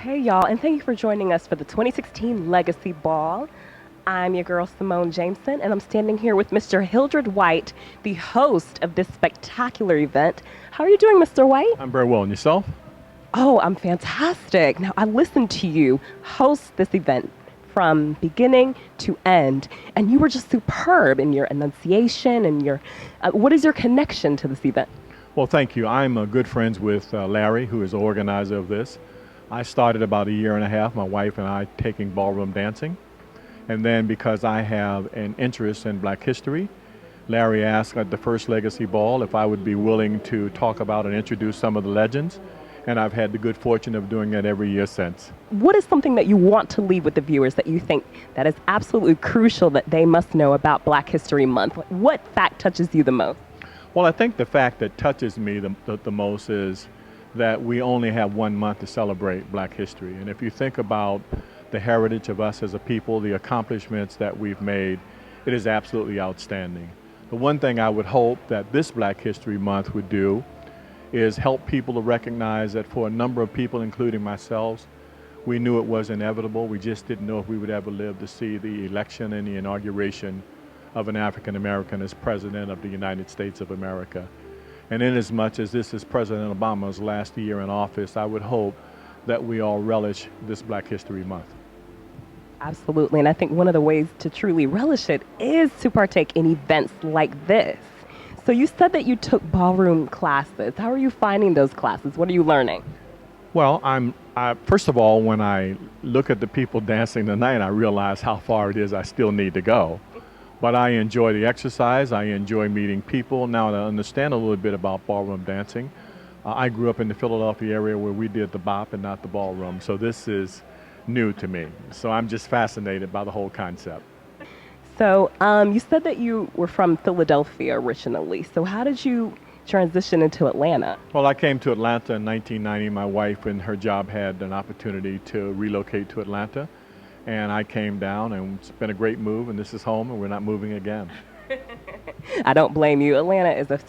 Hey y'all, and thank you for joining us for the 2016 Legacy Ball. I'm your girl Simone Jameson, and I'm standing here with Mr. Hildred White, the host of this spectacular event. How are you doing, Mr. White? I'm very well. And yourself? Oh, I'm fantastic. Now, I listened to you host this event from beginning to end, and you were just superb in your enunciation and your. What is your connection to this event? Well, thank you. I'm good friends with Larry, who is the organizer of this. I started about a year and a half, my wife and I, taking ballroom dancing. And then because I have an interest in black history, Larry asked at the first Legacy Ball if I would be willing to talk about and introduce some of the legends. And I've had the good fortune of doing that every year since. What is something that you want to leave with the viewers that you think that is absolutely crucial that they must know about Black History Month? What fact touches you the most? Well, I think the fact that touches me the most is that we only have 1 month to celebrate black history. And if you think about the heritage of us as a people, the accomplishments that we've made, it is absolutely outstanding. The one thing I would hope that this Black History Month would do is help people to recognize that for a number of people, including myself, we knew it was inevitable. We just didn't know if we would ever live to see the election and the inauguration of an African American as President of the United States of America. And inasmuch as this is President Obama's last year in office, I would hope that we all relish this Black History Month. Absolutely, and I think one of the ways to truly relish it is to partake in events like this. So you said that you took ballroom classes. How are you finding those classes? What are you learning? Well, first of all, when I look at the people dancing tonight, I realize how far it is I still need to go. But I enjoy the exercise. I enjoy meeting people. Now, to understand a little bit about ballroom dancing, I grew up in the Philadelphia area where we did the bop and not the ballroom. So this is new to me. So I'm just fascinated by the whole concept. So you said that you were from Philadelphia originally. So how did you transition into Atlanta? Well, I came to Atlanta in 1990. My wife and her job had an opportunity to relocate to Atlanta. And I came down, and it's been a great move, and this is home, and we're not moving again. I don't blame you. Atlanta is a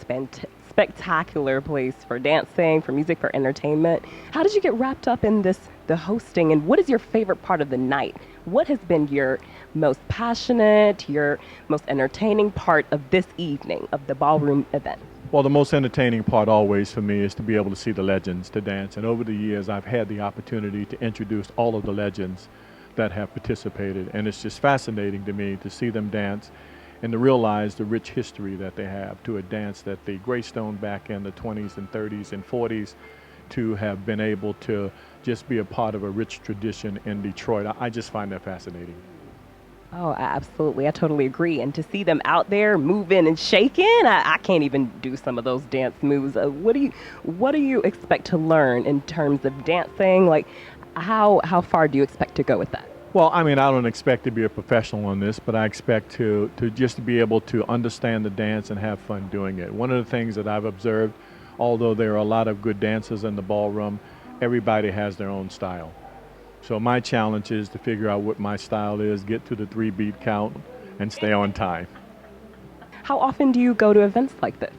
spectacular place for dancing, for music, for entertainment. How did you get wrapped up in the hosting, and what is your favorite part of the night? What has been your most passionate, your most entertaining part of this evening, of the ballroom event? Well, the most entertaining part always for me is to be able to see the legends to dance. And over the years, I've had the opportunity to introduce all of the legends that have participated. And it's just fascinating to me to see them dance and to realize the rich history that they have to a dance that they greystone back in the 20s and 30s and 40s, to have been able to just be a part of a rich tradition in Detroit. I just find that fascinating. Oh, absolutely. I totally agree. And to see them out there moving and shaking, I can't even do some of those dance moves. What do you expect to learn in terms of dancing? Like, how far do you expect to go with that? Well, I mean, I don't expect to be a professional on this, but I expect to just be able to understand the dance and have fun doing it. One of the things that I've observed, although there are a lot of good dancers in the ballroom, everybody has their own style. So my challenge is to figure out what my style is, get to the 3-beat count, and stay on time. How often do you go to events like this?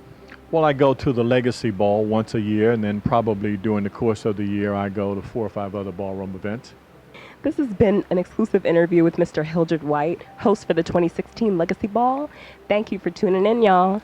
Well, I go to the Legacy Ball once a year, and then probably during the course of the year, I go to 4 or 5 other ballroom events. This has been an exclusive interview with Mr. Hildred White, host for the 2016 Legacy Ball. Thank you for tuning in, y'all.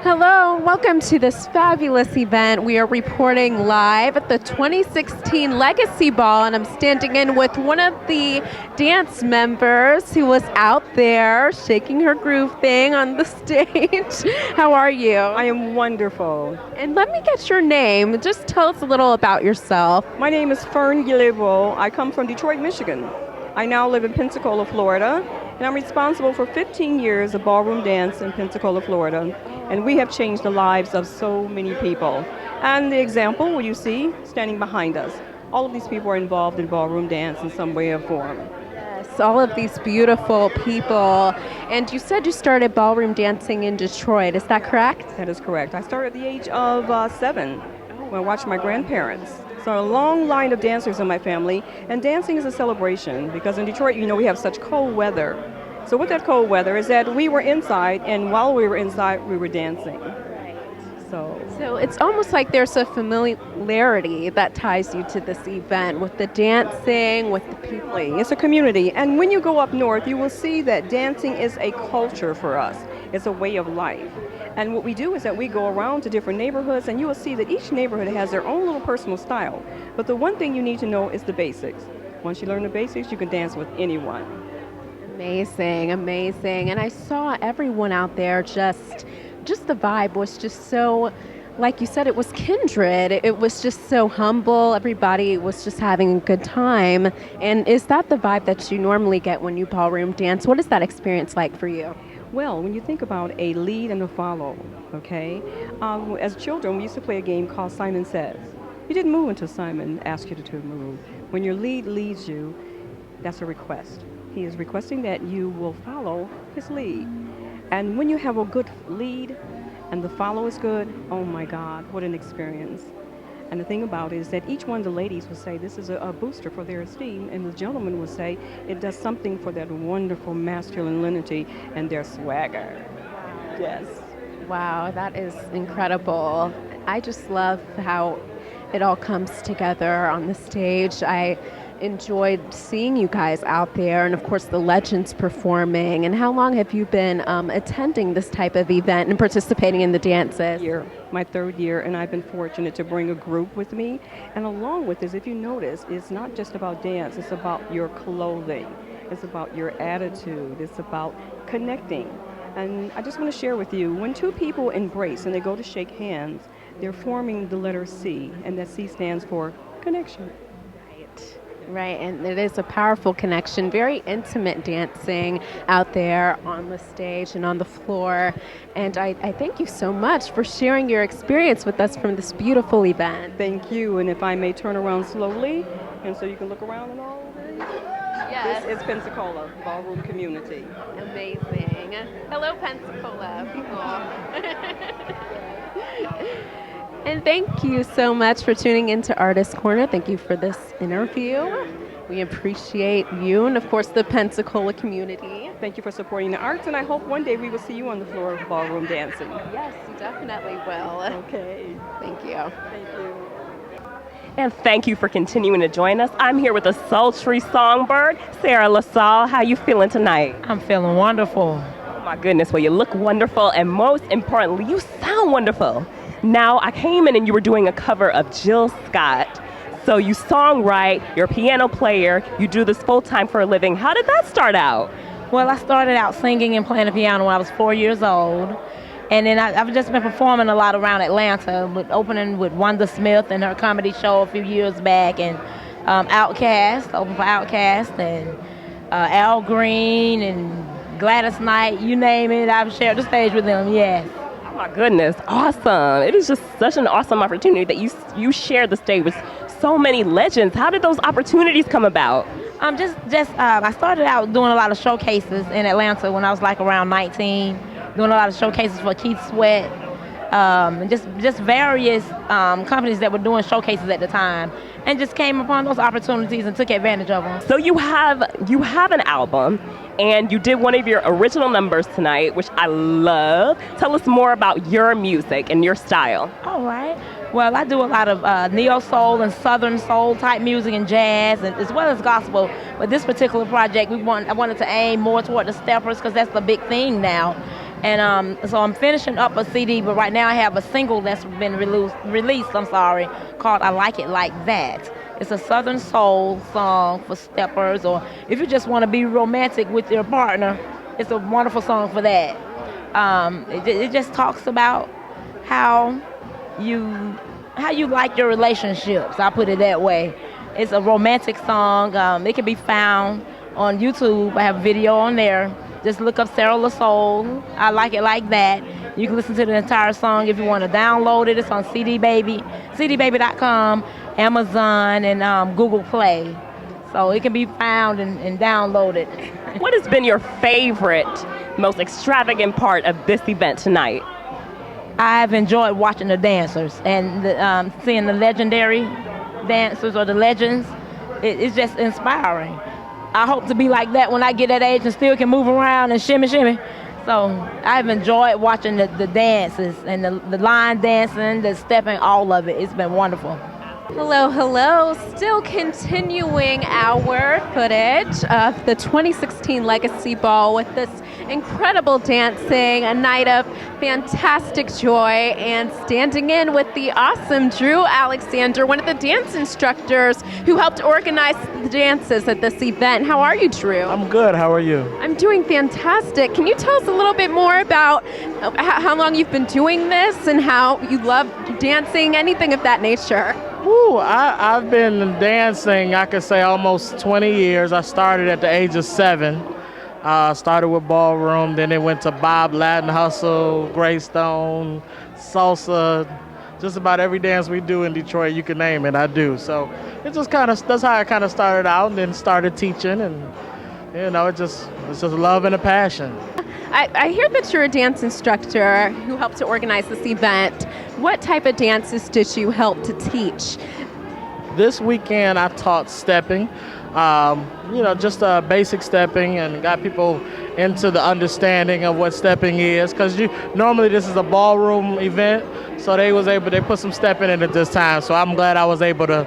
Hello, welcome to this fabulous event. We are reporting live at the 2016 Legacy Ball, and I'm standing in with one of the dance members who was out there shaking her groove thing on the stage. How are you? I am wonderful. And let me get your name. Just tell us a little about yourself. My name is Fern Gillibo. I come from Detroit, Michigan. I now live in Pensacola, Florida, and I'm responsible for 15 years of ballroom dance in Pensacola, Florida. And we have changed the lives of so many people. And the example, what you see standing behind us, all of these people are involved in ballroom dance in some way or form. Yes, all of these beautiful people. And you said you started ballroom dancing in Detroit, is that correct? That is correct. I started at the age of 7 when I watched my grandparents. So a long line of dancers in my family, and dancing is a celebration because in Detroit, you know, we have such cold weather. So with that cold weather is that we were inside, and while we were inside, we were dancing. So it's almost like there's a familiarity that ties you to this event with the dancing, with the people. It's a community. And when you go up north, you will see that dancing is a culture for us. It's a way of life. And what we do is that we go around to different neighborhoods, and you will see that each neighborhood has their own little personal style. But the one thing you need to know is the basics. Once you learn the basics, you can dance with anyone. Amazing, amazing. And I saw everyone out there just the vibe was just so, like you said, it was kindred. It was just so humble. Everybody was just having a good time. And is that the vibe that you normally get when you ballroom dance? What is that experience like for you? Well, when you think about a lead and a follow, okay, as children, we used to play a game called Simon Says. You didn't move until Simon asked you to move. When your lead leads you, that's a request. He is requesting that you will follow his lead. And when you have a good lead and the follow is good, oh my God, what an experience. And the thing about it is that each one of the ladies will say this is a booster for their esteem, and the gentleman will say it does something for that wonderful masculinity and their swagger. Yes. Wow, that is incredible. I just love how it all comes together on the stage. I enjoyed seeing you guys out there, and of course the legends performing. And how long have you been attending this type of event and participating in the dances? My third year, and I've been fortunate to bring a group with me. And along with this, if you notice, it's not just about dance, it's about your clothing, it's about your attitude, it's about connecting. And I just want to share with you, when two people embrace and they go to shake hands, they're forming the letter C, and that C stands for connection. Right, and it is a powerful connection, very intimate dancing out there on the stage and on the floor. And I thank you so much for sharing your experience with us from this beautiful event. Thank you, and if I may turn around slowly, and so you can look around and all of this. Yes. This is Pensacola Ballroom Community. Amazing. Hello, Pensacola people. And thank you so much for tuning into Artist Corner. Thank you for this interview. We appreciate you and, of course, the Pensacola community. Thank you for supporting the arts, and I hope one day we will see you on the floor of ballroom dancing. Yes, you definitely will. Okay. Thank you. Thank you. And thank you for continuing to join us. I'm here with a sultry songbird, Sarah LaSalle. How you feeling tonight? I'm feeling wonderful. Oh my goodness, well you look wonderful, and most importantly, you sound wonderful. Now, I came in and you were doing a cover of Jill Scott. So you songwrite, you're a piano player, you do this full-time for a living. How did that start out? Well, I started out singing and playing the piano when I was 4 years old. And then I've just been performing a lot around Atlanta, opening with Wanda Smith and her comedy show a few years back, and Outkast, open for Outkast, and Al Green and Gladys Knight, you name it, I've shared the stage with them, yes. Oh my goodness, awesome. It is just such an awesome opportunity that you share the stage with so many legends. How did those opportunities come about? I started out doing a lot of showcases in Atlanta when I was like around 19, doing a lot of showcases for Keith Sweat, and just various companies that were doing showcases at the time, and just came upon those opportunities and took advantage of them. So you have an album, and you did one of your original numbers tonight, which I love. Tell us more about your music and your style. All right. Well, I do a lot of neo-soul and southern soul type music and jazz, and as well as gospel. But this particular project, I wanted to aim more toward the steppers because that's the big thing now. And so I'm finishing up a CD, but right now I have a single that's been released, called I Like It Like That. It's a southern soul song for steppers, or if you just want to be romantic with your partner, it's a wonderful song for that. It just talks about how you like your relationships. I put it that way. It's a romantic song. It can be found on YouTube. I have a video on there. Just look up Sarah LaSalle. I Like It Like That. You can listen to the entire song if you want to download it. It's on CD Baby, cdbaby.com, Amazon, and Google Play. So it can be found and downloaded. What has been your favorite, most extravagant part of this event tonight? I've enjoyed watching the dancers and seeing the legendary dancers or the legends. It's just inspiring. I hope to be like that when I get that age and still can move around and shimmy. So I've enjoyed watching the dances and the line dancing, the stepping, all of it. It's been wonderful. Hello, hello. Still continuing our footage of the 2016 Legacy Ball with this incredible dancing, a night of fantastic joy, and standing in with the awesome Drew Alexander, one of the dance instructors who helped organize the dances at this event. How are you, Drew? I'm good. How are you? I'm doing fantastic. Can you tell us a little bit more about how long you've been doing this and how you love dancing, anything of that nature? Ooh, I've been dancing, I could say, almost 20 years. I started at the age of 7. Started with ballroom, then it went to Bob, Latin Hustle, Greystone, salsa. Just about every dance we do in Detroit, you can name it, I do. So it just that's how I kind of started out, and then started teaching, and it's just love and a passion. I hear that you're a dance instructor who helped to organize this event. What type of dances did you help to teach? This weekend I taught stepping, just basic stepping, and got people into the understanding of what stepping is. Because normally this is a ballroom event, so they put some stepping in at this time. So I'm glad I was able to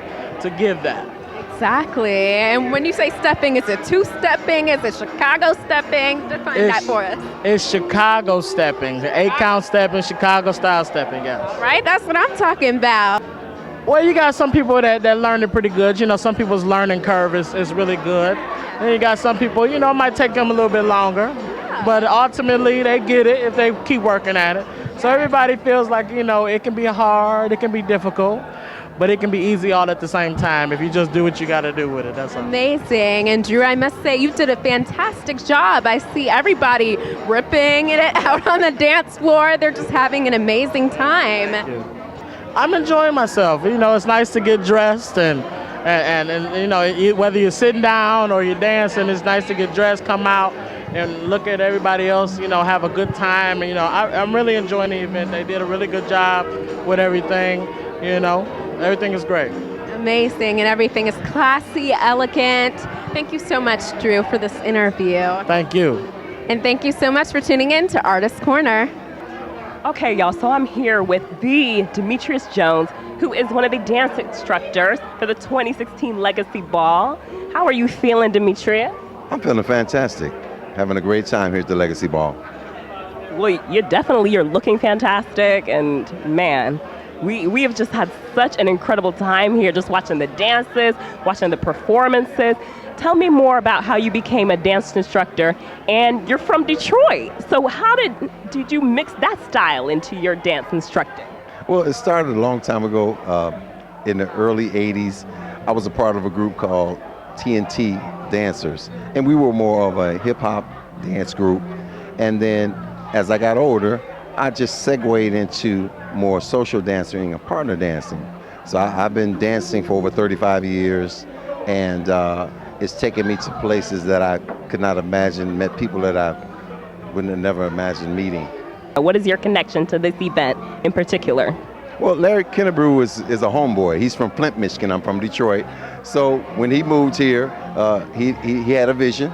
give that. Exactly. And when you say stepping, is it two-stepping? Is it Chicago stepping? Define that for us. It's Chicago stepping, 8-count stepping, Chicago style stepping, yes. Right? That's what I'm talking about. Well, you got some people that learn it pretty good. Some people's learning curve is really good. And you got some people, it might take them a little bit longer. But ultimately, they get it if they keep working at it. So everybody feels like, it can be hard, it can be difficult, but it can be easy all at the same time if you just do what you got to do with it. That's all. Amazing. And Drew, I must say, you did a fantastic job. I see everybody ripping it out on the dance floor. They're just having an amazing time. I'm enjoying myself. It's nice to get dressed and whether you're sitting down or you're dancing, it's nice to get dressed, come out and look at everybody else, have a good time. And, I'm really enjoying the event. They did a really good job with everything, Everything is great. Amazing, and everything is classy, elegant. Thank you so much, Drew, for this interview. Thank you. And thank you so much for tuning in to Artist Corner. Okay, y'all, so I'm here with the Demetrius Jones, who is one of the dance instructors for the 2016 Legacy Ball. How are you feeling, Demetrius? I'm feeling fantastic. Having a great time here at the Legacy Ball. Well, you're looking fantastic, and man, we have just had such an incredible time here, just watching the dances, watching the performances. Tell me more about how you became a dance instructor, and you're from Detroit. So how did you mix that style into your dance instructing? Well, it started a long time ago, in the early 80s. I was a part of a group called TNT Dancers, and we were more of a hip-hop dance group. And then as I got older, I just segued into more social dancing and partner dancing. So I've been dancing for over 35 years, and it's taken me to places that I could not imagine, met people that I wouldn't have never imagined meeting. What is your connection to this event in particular? Well, Larry Kennebrew is a homeboy. He's from Flint, Michigan. I'm from Detroit. So when he moved here, he had a vision,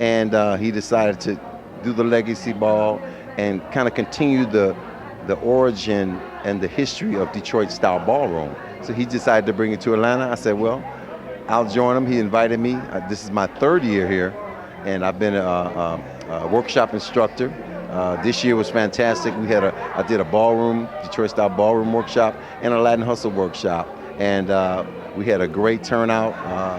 and he decided to do the Legacy Ball and kind of continue the origin and the history of Detroit-style ballroom. So he decided to bring it to Atlanta. I said, well, I'll join him. He invited me. This is my 3rd year here, and I've been a workshop instructor. This year was fantastic. I did a ballroom, Detroit-style ballroom workshop, and a Latin Hustle workshop, and we had a great turnout,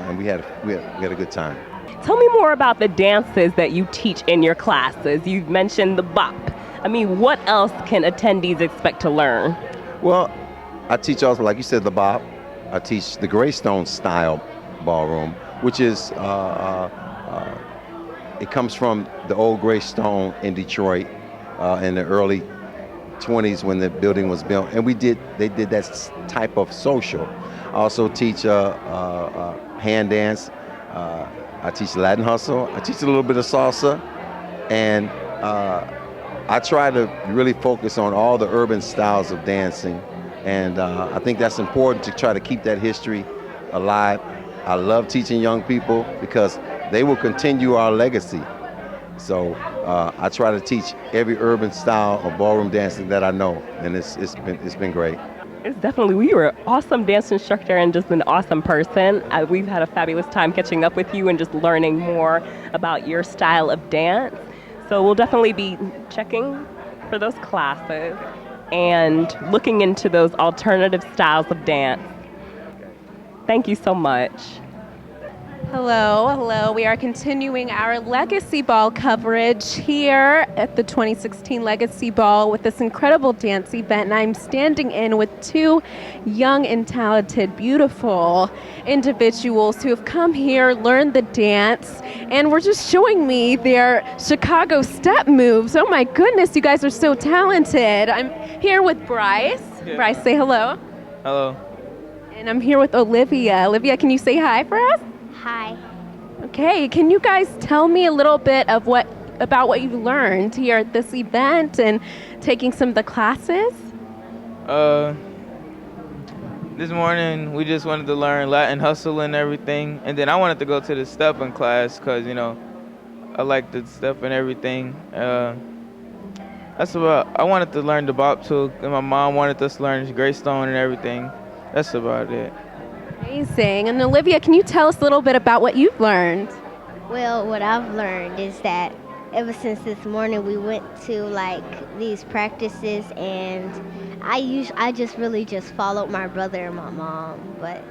and we had a good time. Tell me more about the dances that you teach in your classes. You've mentioned the bop. I mean, what else can attendees expect to learn? Well, I teach also, like you said, the bop. I teach the Greystone style ballroom, which is, it comes from the old Greystone in Detroit in the early 20s when the building was built. And they did that type of social. I also teach hand dance. I teach Latin Hustle. I teach a little bit of salsa. And I try to really focus on all the urban styles of dancing. And I think that's important to try to keep that history alive. I love teaching young people because they will continue our legacy. So I try to teach every urban style of ballroom dancing that I know, and it's been great. It's definitely, you were an awesome dance instructor and just an awesome person. We've had a fabulous time catching up with you and just learning more about your style of dance. So we'll definitely be checking for those classes and looking into those alternative styles of dance. Thank you so much. Hello. We are continuing our Legacy Ball coverage here at the 2016 Legacy Ball with this incredible dance event. And I'm standing in with two young and talented, beautiful individuals who have come here, learned the dance, and were just showing me their Chicago step moves. Oh my goodness, you guys are so talented. I'm here with Bryce. Yeah. Bryce, say hello. Hello. And I'm here with Olivia. Olivia, can you say hi for us? Hi. Okay, can you guys tell me a little bit of about what you've learned here at this event and taking some of the classes? This morning we just wanted to learn Latin hustle and everything, and then I wanted to go to the stepping class because I like the step and everything. I wanted to learn the bop too, and my mom wanted us to learn Greystone and everything. That's about it. Amazing. And Olivia, can you tell us a little bit about what you've learned? Well, what I've learned is that ever since this morning we went to these practices, and I just really just followed my brother and my mom. But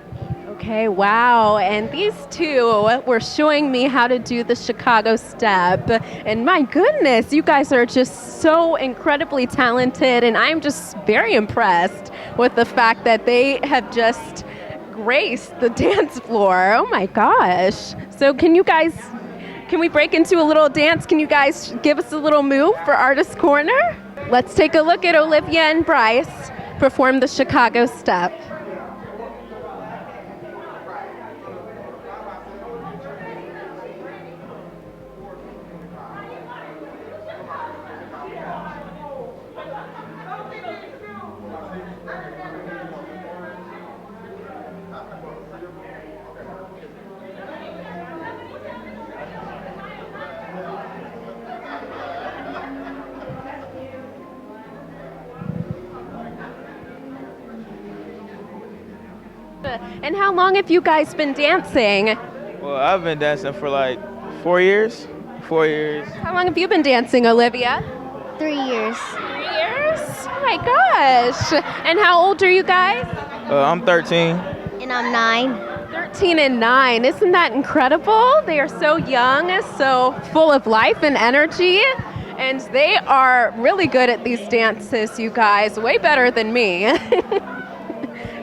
Okay, wow. And these two were showing me how to do the Chicago step. And my goodness, you guys are just so incredibly talented, and I'm just very impressed with the fact that they have just grace the dance floor. Oh my gosh. So can we break into a little dance? Can you guys give us a little move for Artist Corner? Let's take a look at Olivia and Bryce perform the Chicago step. And how long have you guys been dancing? Well, I've been dancing for 4 years. 4 years. How long have you been dancing, Olivia? 3 years. 3 years? Oh my gosh. And how old are you guys? I'm 13. And I'm 9. 13 and 9. Isn't that incredible? They are so young, so full of life and energy. And they are really good at these dances, you guys. Way better than me.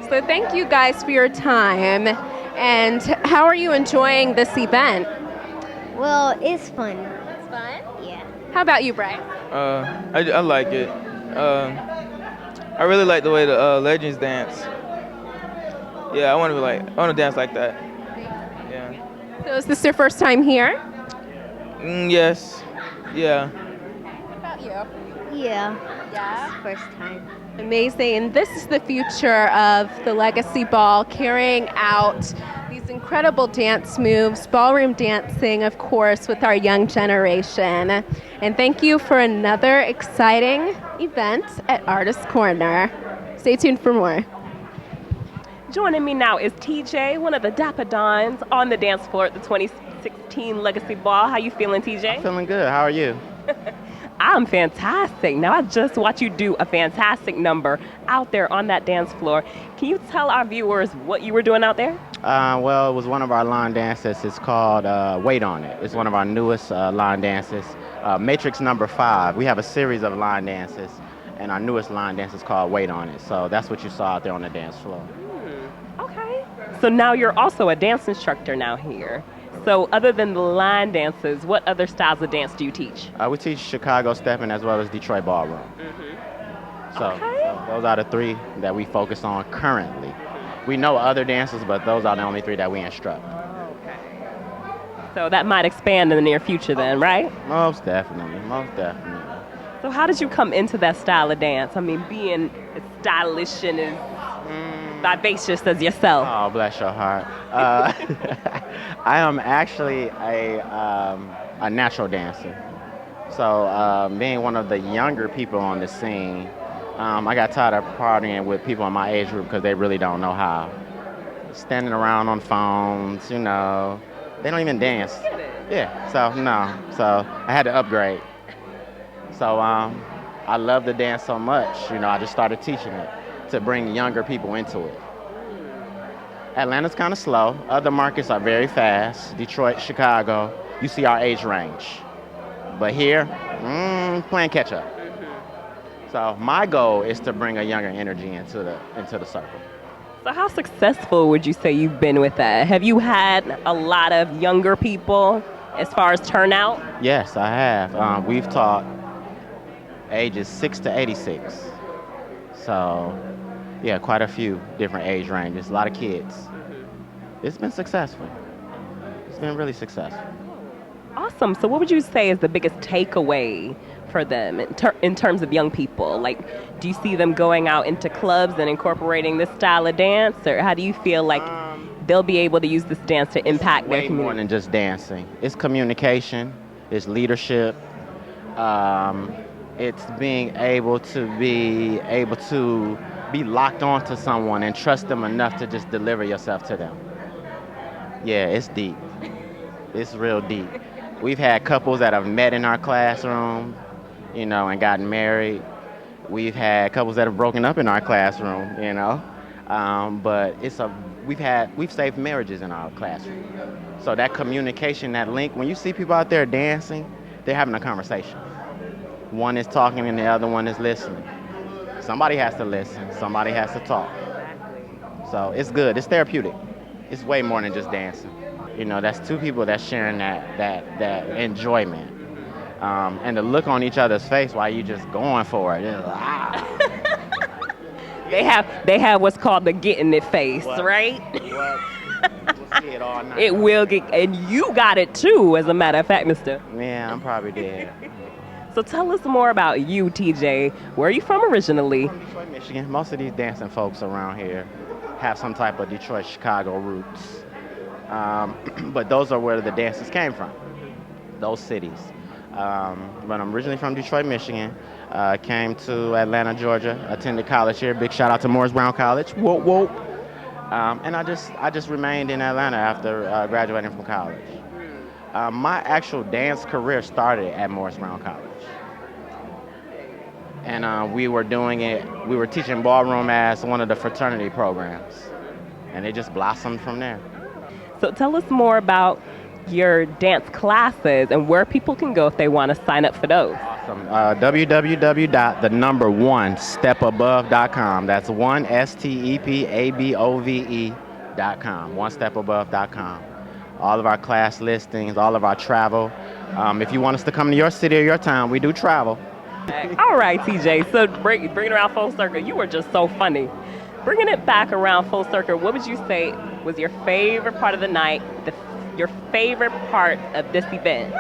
So thank you guys for your time. And how are you enjoying this event? Well, it's fun. It's fun? Yeah. How about you, Bryce? I like it. I really like the way the legends dance. Yeah, I want to dance like that. Yeah. So is this your first time here? Yes. Yeah. What about you? Yeah. Yeah. It's the first time. Amazing. And this is the future of the Legacy Ball, carrying out these incredible dance moves, ballroom dancing, of course, with our young generation. And thank you for another exciting event at Artist Corner. Stay tuned for more. Joining me now is TJ, one of the Dapper Dons on the dance floor at the 2016 Legacy Ball. How you feeling, TJ? Feeling good. How are you? I'm fantastic. Now, I just watched you do a fantastic number out there on that dance floor. Can you tell our viewers what you were doing out there? Well, it was one of our line dances. It's called Wait On It. It's one of our newest line dances. Matrix number 5. We have a series of line dances, and our newest line dance is called Wait On It. So that's what you saw out there on the dance floor. Okay. So now you're also a dance instructor now here. So other than the line dances, what other styles of dance do you teach? We teach Chicago stepping as well as Detroit ballroom. So those are the 3 that we focus on currently. We know other dances, but those are the only 3 that we instruct. Okay. So that might expand in the near future then, right? Most definitely, most definitely. So how did you come into that style of dance? I mean, being as stylish and as vivacious as yourself. Oh, bless your heart. I am actually a natural dancer. So being one of the younger people on the scene, I got tired of partying with people in my age group because they really don't know how. Standing around on phones, you know, they don't even dance. Yeah, so no, so I had to upgrade. So I love the dance so much, you know, I just started teaching it to bring younger people into it. Atlanta's kind of slow. Other markets are very fast. Detroit, Chicago, you see our age range. But here, playing catch up. So my goal is to bring a younger energy into the circle. So how successful would you say you've been with that? Have you had a lot of younger people as far as turnout? Yes, I have. We've taught ages 6 to 86. So, yeah, quite a few different age ranges, a lot of kids. It's been successful. It's been really successful. Awesome. So what would you say is the biggest takeaway for them in terms of young people? Like, do you see them going out into clubs and incorporating this style of dance? Or how do you feel like they'll be able to use this dance to impact their community? More than just dancing. It's communication. It's leadership. It's being able to be locked onto someone and trust them enough to just deliver yourself to them. Yeah, it's deep. It's real deep. We've had couples that have met in our classroom, you know, and gotten married. We've had couples that have broken up in our classroom, you know. But we've saved marriages in our classroom. So that communication, that link, when you see people out there dancing, they're having a conversation. One is talking and the other one is listening. Somebody has to listen, somebody has to talk. So it's good, it's therapeutic. It's way more than just dancing. You know, that's two people that's sharing that enjoyment. And the look on each other's face while you just going for it. They have what's called the getting it face, right? We'll see it all night. It will get, and you got it too, as a matter of fact, mister. Yeah, I'm probably dead. So tell us more about you, TJ. Where are you from originally? From Detroit, Michigan. Most of these dancing folks around here have some type of Detroit, Chicago roots. But those are where the dances came from, those cities. But I'm originally from Detroit, Michigan. Came to Atlanta, Georgia, attended college here. Big shout out to Morris Brown College. Whoop, whoop. And I just remained in Atlanta after graduating from college. My actual dance career started at Morris Brown College. And we were teaching ballroom as one of the fraternity programs. And it just blossomed from there. So tell us more about your dance classes and where people can go if they want to sign up for those. Awesome. www.1stepabove.com. That's 1stepabove.com. 1stepabove.com. All of our class listings, all of our travel. If you want us to come to your city or your town, we do travel. All right, TJ. So bring it around full circle. You were just so funny. Bringing it back around full circle, what would you say was your favorite part of the night, your favorite part of this event,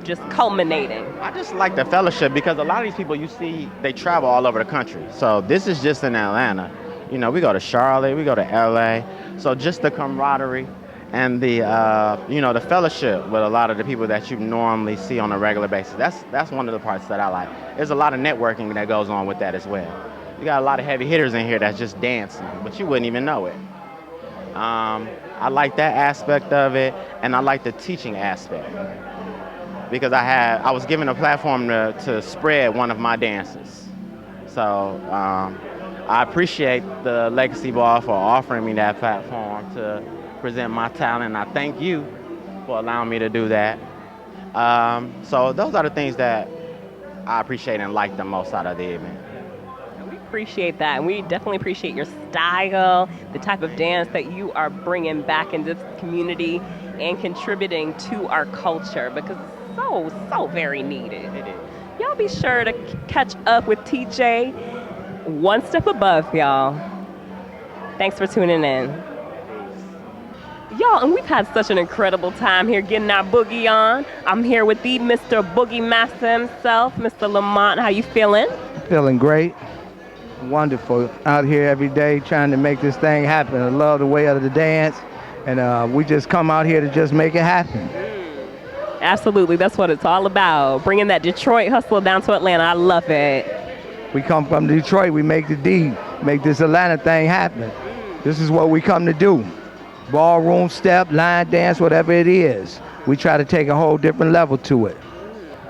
just culminating? I just like the fellowship because a lot of these people you see, they travel all over the country. So this is just in Atlanta. You know, we go to Charlotte, we go to LA. So just the camaraderie and the the fellowship with a lot of the people that you normally see on a regular basis. That's one of the parts that I like. There's a lot of networking that goes on with that as well. You got a lot of heavy hitters in here that's just dancing, but you wouldn't even know it. I like that aspect of it, and I like the teaching aspect because I was given a platform to spread one of my dances. So I appreciate the Legacy Ball for offering me that platform to present my talent. I thank you for allowing me to do that. So those are the things that I appreciate and like the most out of the event. Appreciate that, and we definitely appreciate your style, the type of dance that you are bringing back into this community and contributing to our culture because it's so very needed. It is. Y'all be sure to catch up with TJ. One Step Above, y'all. Thanks for tuning in. Y'all, and we've had such an incredible time here getting our boogie on. I'm here with the Mr. Boogie Master himself, Mr. Lamont. How you feeling? Feeling great. Wonderful. Out here every day trying to make this thing happen. I love the way of the dance, and we just come out here to just make it happen. Absolutely. That's what it's all about. Bringing that Detroit hustle down to Atlanta. I love it. We come from Detroit, we make the D, make this Atlanta thing happen. This is what we come to do. Ballroom step, line dance, whatever it is. We try to take a whole different level to it.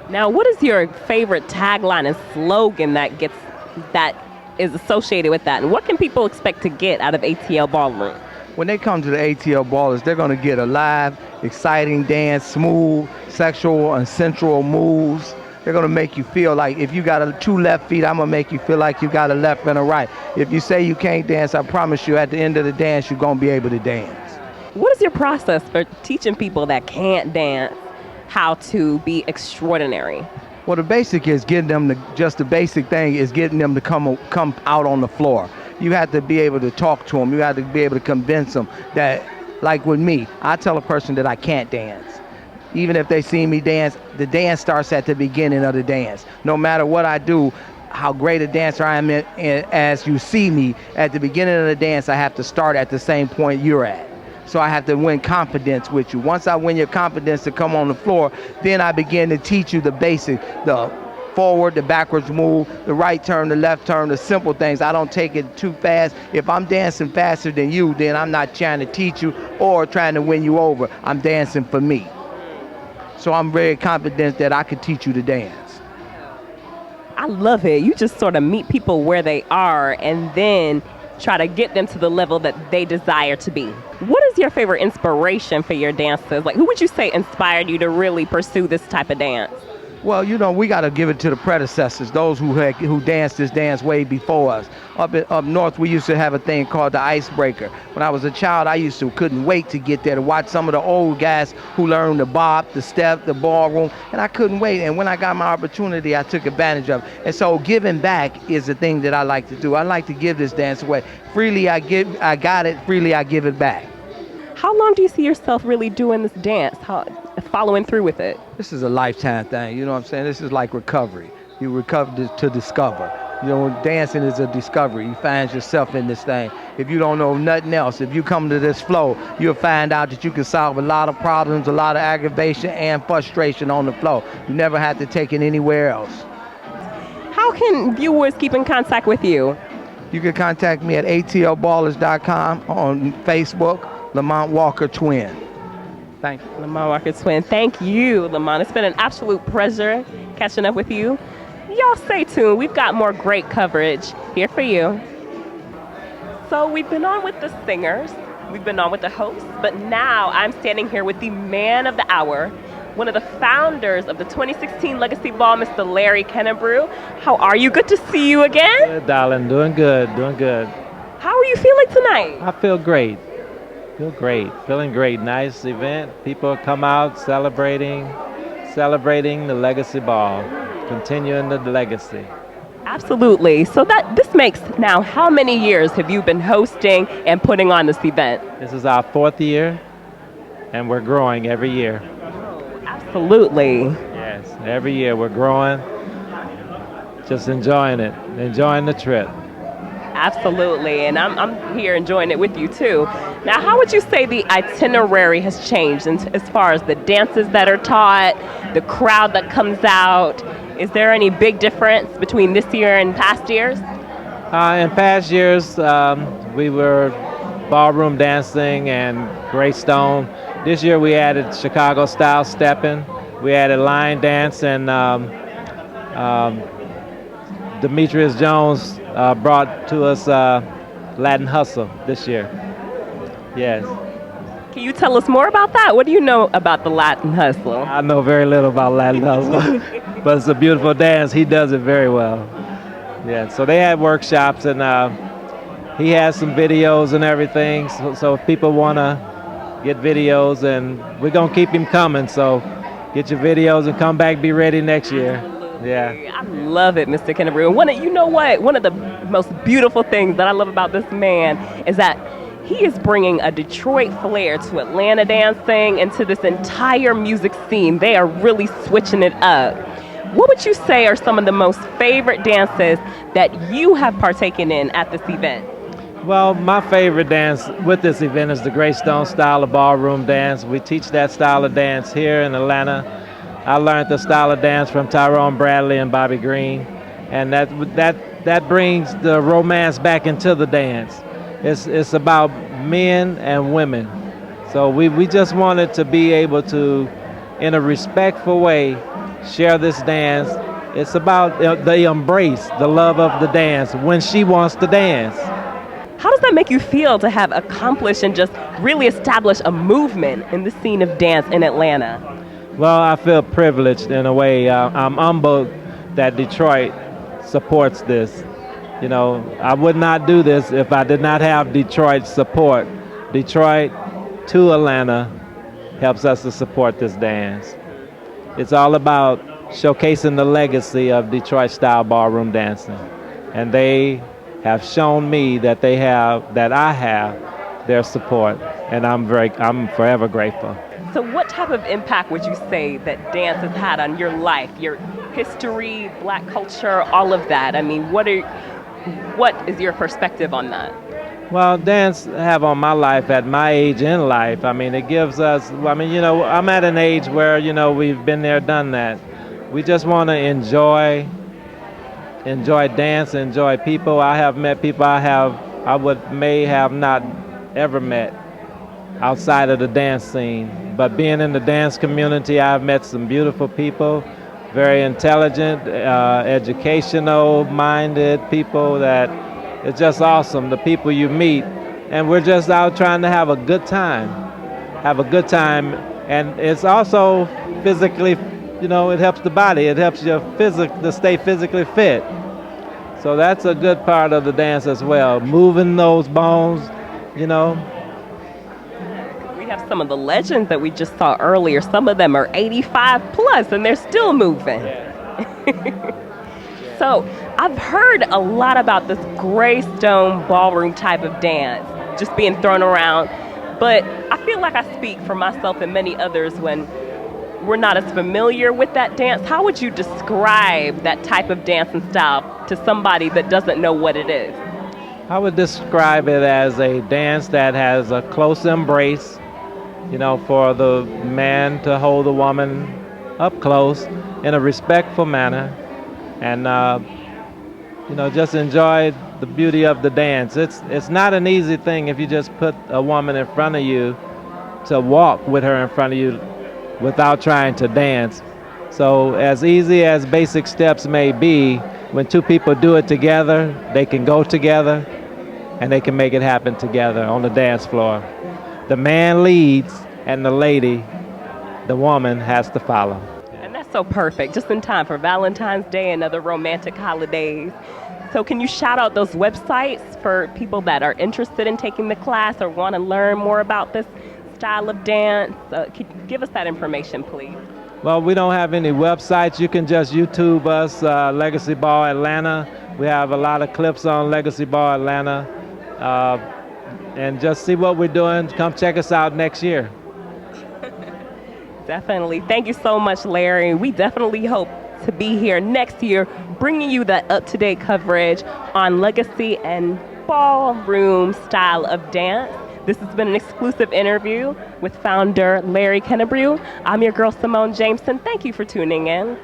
Now, what is your favorite tagline and slogan that is associated with that? And what can people expect to get out of ATL Ballroom? When they come to the ATL Ballers, they're going to get a live, exciting dance, smooth, sexual, and sensual moves. They're going to make you feel like if you got two left feet, I'm going to make you feel like you got a left and a right. If you say you can't dance, I promise you at the end of the dance, you're going to be able to dance. What is your process for teaching people that can't dance how to be extraordinary? Well, the basic is getting them the basic thing is getting them to come out on the floor. You have to be able to talk to them. You have to be able to convince them that, like with me, I tell a person that I can't dance. Even if they see me dance, the dance starts at the beginning of the dance. No matter what I do, how great a dancer I am as you see me, at the beginning of the dance, I have to start at the same point you're at. So I have to win confidence with you. Once I win your confidence to come on the floor, then I begin to teach you the basic, the forward, the backwards move, the right turn, the left turn, the simple things. I don't take it too fast. If I'm dancing faster than you, then I'm not trying to teach you or trying to win you over. I'm dancing for me. So I'm very confident that I can teach you to dance. I love it. You just sort of meet people where they are and then try to get them to the level that they desire to be. What is your favorite inspiration for your dances? Like, who would you say inspired you to really pursue this type of dance? Well, you know, we got to give it to the predecessors, those who danced this dance way before us. Up north, we used to have a thing called the icebreaker. When I was a child, I couldn't wait to get there to watch some of the old guys who learned the bop, the step, the ballroom, and I couldn't wait. And when I got my opportunity, I took advantage of it. And so giving back is the thing that I like to do. I like to give this dance away. Freely I got it, freely I give it back. How long do you see yourself really doing this dance, following through with it? This is a lifetime thing, you know what I'm saying? This is like recovery. You recover to discover. You know, dancing is a discovery. You find yourself in this thing. If you don't know nothing else, if you come to this flow, you'll find out that you can solve a lot of problems, a lot of aggravation and frustration on the flow. You never have to take it anywhere else. How can viewers keep in contact with you? You can contact me at atlballers.com, on Facebook, Lamont Walker Twin. Thank you. Lamont Walker Twin. Thank you, Lamont. It's been an absolute pleasure catching up with you. Y'all stay tuned. We've got more great coverage here for you. So we've been on with the singers, we've been on with the hosts, but now I'm standing here with the man of the hour, one of the founders of the 2016 Legacy Ball, Mr. Larry Kennebrew. How are you? Good to see you again. Good, darling. Doing good, doing good. How are you feeling tonight? I feel great. Feeling great. Nice event. People come out celebrating the Legacy Ball, continuing the legacy. Absolutely. So this makes now, how many years have you been hosting and putting on this event? This is our 4th year, and we're growing every year. Absolutely. Yes, every year we're growing. Just enjoying it, enjoying the trip. Absolutely, and I'm here enjoying it with you too. Now, how would you say the itinerary has changed as far as the dances that are taught, the crowd that comes out? Is there any big difference between this year and past years? In past years, we were ballroom dancing and Greystone. This year we added Chicago style stepping. We added line dance, and Demetrius Jones brought to us Latin Hustle this year. Yes. Can you tell us more about that? What do you know about the Latin Hustle? I know very little about Latin Hustle, but it's a beautiful dance. He does it very well. Yeah, so they had workshops, and he has some videos and everything, so if people want to get videos, and we're going to keep him coming, so get your videos and come back, be ready next year. Yeah. I love it, Mr. Kennebrew. And you know what? One of the most beautiful things that I love about this man is that he is bringing a Detroit flair to Atlanta dancing and to this entire music scene. They are really switching it up. What would you say are some of the most favorite dances that you have partaken in at this event? Well, my favorite dance with this event is the Greystone style of ballroom dance. We teach that style of dance here in Atlanta. I learned the style of dance from Tyrone Bradley and Bobby Green, and that brings the romance back into the dance. It's about men and women. So we just wanted to be able to, in a respectful way, share this dance. It's about the embrace, the love of the dance when she wants to dance. How does that make you feel to have accomplished and just really establish a movement in the scene of dance in Atlanta? Well, I feel privileged in a way. I'm humbled that Detroit supports this. You know, I would not do this if I did not have Detroit's support. Detroit to Atlanta helps us to support this dance. It's all about showcasing the legacy of Detroit-style ballroom dancing, and they have shown me that I have their support, and I'm forever grateful. So what type of impact would you say that dance has had on your life, your history, black culture, all of that? I mean, what is your perspective on that? Well, dance have on my life at my age in life. I mean, it gives us, I'm at an age where, we've been there, done that. We just want to enjoy dance, enjoy people. I have met people may have not ever met outside of the dance scene. But being in the dance community, I've met some beautiful people, very intelligent, educational minded people that it's just awesome, the people you meet. And we're just out trying to have a good time. And it's also physically, it helps the body. It helps your to stay physically fit. So that's a good part of the dance as well, moving those bones, We have some of the legends that we just saw earlier. Some of them are 85 plus and they're still moving. Yeah. So I've heard a lot about this Greystone ballroom type of dance just being thrown around, but I feel like I speak for myself and many others when we're not as familiar with that dance. How would you describe that type of dance and style to somebody that doesn't know what it is? I would describe it as a dance that has a close embrace, for the man to hold the woman up close in a respectful manner, and just enjoy the beauty of the dance. It's not an easy thing if you just put a woman in front of you to walk with her in front of you without trying to dance. So as easy as basic steps may be, when two people do it together, they can go together and they can make it happen together on the dance floor. The man leads and the lady, the woman, has to follow. And that's so perfect, just in time for Valentine's Day and other romantic holidays. So can you shout out those websites for people that are interested in taking the class or want to learn more about this style of dance? Could you give us that information, please? Well, we don't have any websites. You can just YouTube us, Legacy Ball Atlanta. We have a lot of clips on Legacy Ball Atlanta. And just see what we're doing. Come check us out next year. Definitely. Thank you so much, Larry. We definitely hope to be here next year, bringing you that up-to-date coverage on legacy and ballroom style of dance. This has been an exclusive interview with founder Larry Kennebrew. I'm your girl, Simone Jameson. Thank you for tuning in.